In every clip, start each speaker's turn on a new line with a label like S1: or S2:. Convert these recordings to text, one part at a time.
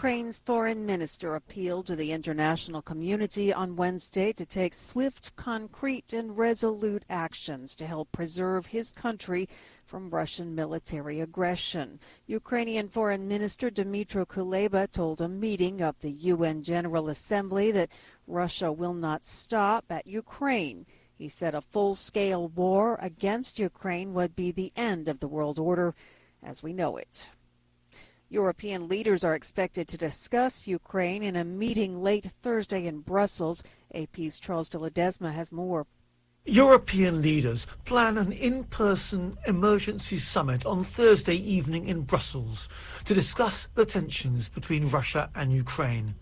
S1: Ukraine's foreign minister appealed to the international community on Wednesday to take swift, concrete, and resolute actions to help preserve his country from Russian military aggression. Ukrainian Foreign Minister Dmytro Kuleba told a meeting of the UN General Assembly that Russia will not stop at Ukraine. He said a full-scale war against Ukraine would be the end of the world order as we know it. European leaders are expected to discuss Ukraine in a meeting late Thursday in Brussels. AP's Charles de Ledesma has more.
S2: European leaders plan an in-person emergency summit on Thursday evening in Brussels to discuss the tensions between Russia and Ukraine.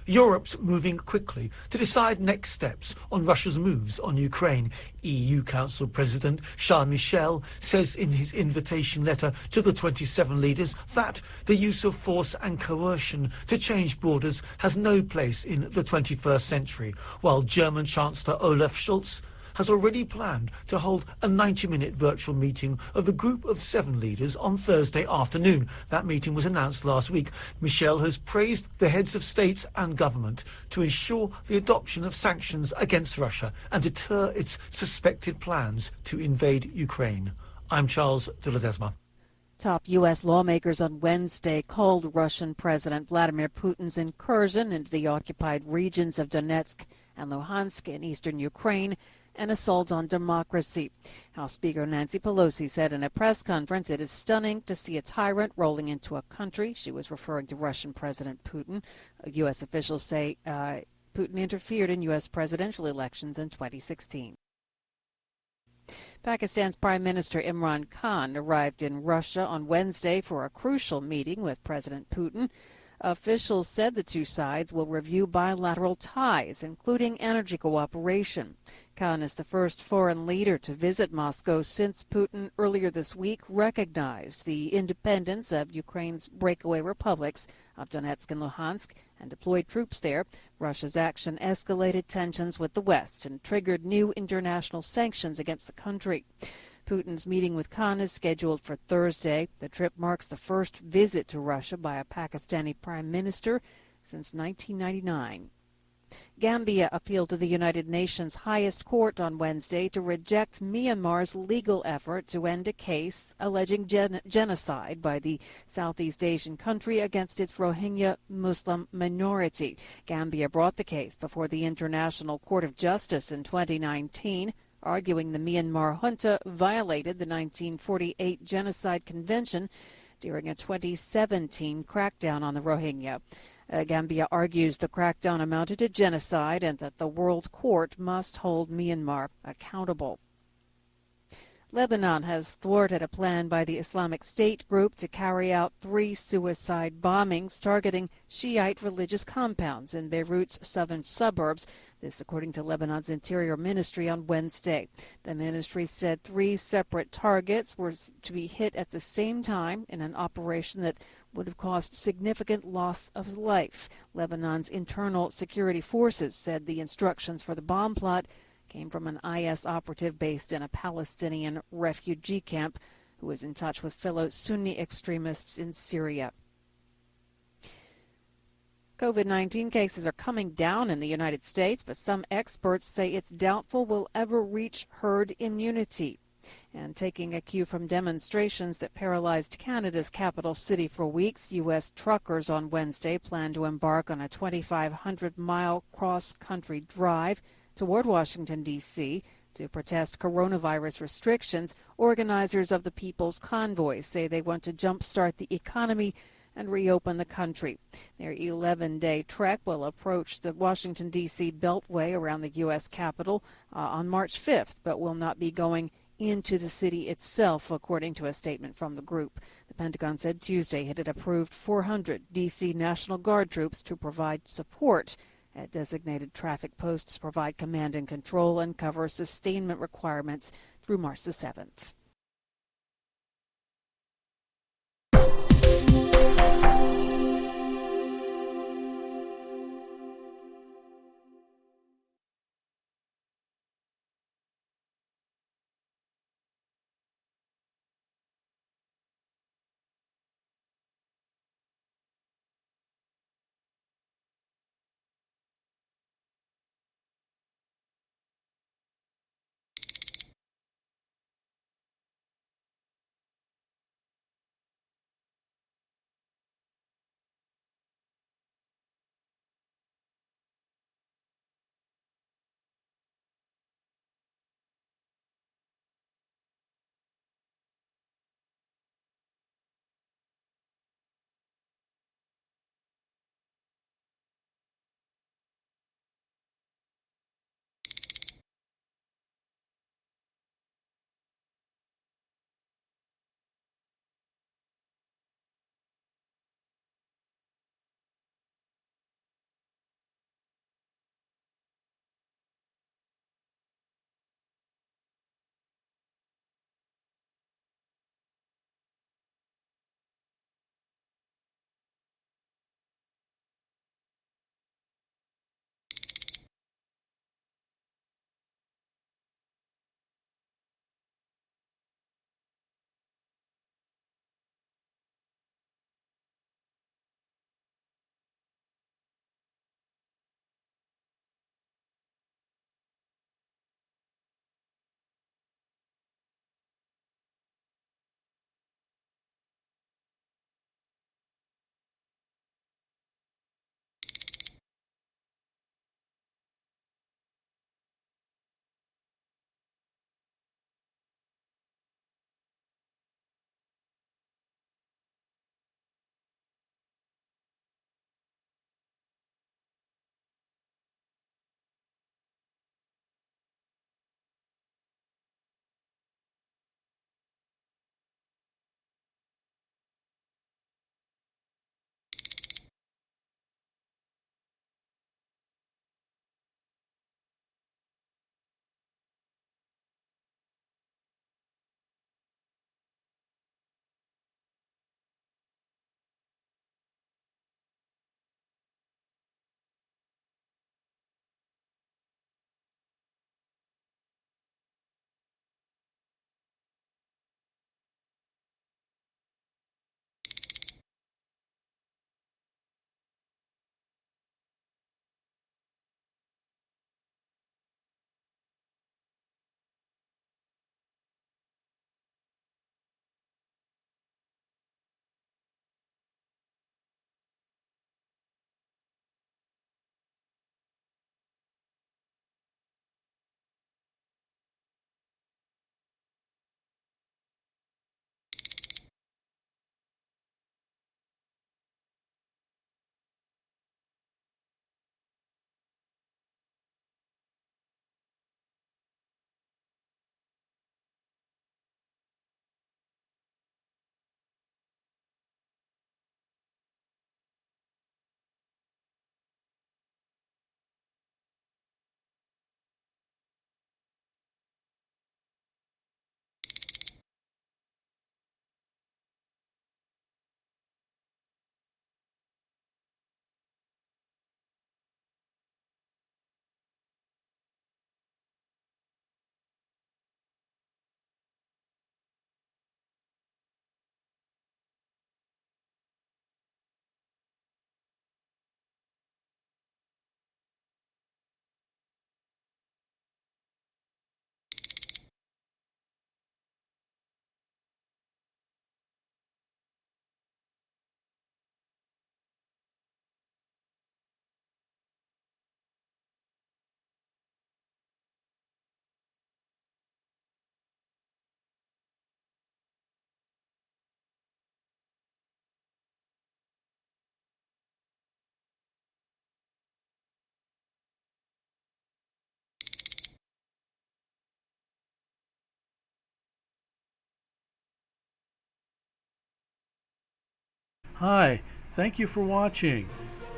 S2: Europe's moving quickly to decide next steps on Russia's moves on Ukraine. EU Council President Charles Michel says in his invitation letter to the 27 leaders that the use of force and coercion to change borders has no place in the 21st century, while German Chancellor Olaf Scholz has already planned to hold a 90-minute virtual meeting of the group of 7 leaders on Thursday afternoon. That meeting was announced last week. Michel has praised the heads of state and government to ensure the adoption of sanctions against Russia and deter its suspected plans to invade Ukraine. I'm Charles de Ledesma.
S1: Top U.S. lawmakers on Wednesday called Russian President Vladimir Putin's incursion into the occupied regions of Donetsk and Luhansk in eastern Ukraine an assault on democracy. House Speaker Nancy Pelosi said in a press conference it is stunning to see a tyrant rolling into a country. She was referring to Russian President Putin. U.S. officials say Putin interfered in U.S. presidential elections in 2016. Pakistan's Prime Minister Imran Khan arrived in Russia on Wednesday for a crucial meeting with President Putin. Officials said the two sides will review bilateral ties, including energy cooperation. Khan is the first foreign leader to visit Moscow since Putin earlier this week recognized the independence of Ukraine's breakaway republics of Donetsk and Luhansk and deployed troops there. Russia's action escalated tensions with the West and triggered new international sanctions against the country. Putin's meeting with Khan is scheduled for Thursday. The trip marks the first visit to Russia by a Pakistani prime minister since 1999. Gambia appealed to the United Nations highest court on Wednesday to reject Myanmar's legal effort to end a case alleging genocide by the Southeast Asian country against its Rohingya Muslim minority. Gambia brought the case before the International Court of Justice in 2019. Arguing the Myanmar junta violated the 1948 Genocide Convention during a 2017 crackdown on the Rohingya. Gambia argues the crackdown amounted to genocide and that the World Court must hold Myanmar accountable. Lebanon has thwarted a plan by the Islamic State group to carry out 3 suicide bombings targeting Shiite religious compounds in Beirut's southern suburbs. This according to Lebanon's Interior Ministry on Wednesday. The ministry said 3 separate targets were to be hit at the same time in an operation that would have caused significant loss of life. Lebanon's internal security forces said the instructions for the bomb plot came from an IS operative based in a Palestinian refugee camp who was in touch with fellow Sunni extremists in Syria. COVID-19 cases are coming down in the United States, but some experts say it's doubtful we'll ever reach herd immunity. And taking a cue from demonstrations that paralyzed Canada's capital city for weeks, U.S. truckers on Wednesday plan to embark on a 2,500-mile cross-country drive toward Washington, D.C. to protest coronavirus restrictions. Organizers of the People's Convoy say they want to jumpstart the economy and reopen the country. Their 11-day trek will approach the Washington, D.C. Beltway around the U.S. Capitol on March 5th, but will not be going into the city itself, according to a statement from the group. The Pentagon said Tuesday it had approved 400 D.C. National Guard troops to provide support at designated traffic posts, provide command and control, and cover sustainment requirements through March the 7th.
S3: Hi, thank you for watching.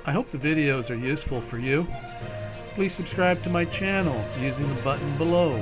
S3: I hope the videos are useful for you. Please subscribe to my channel using the button below.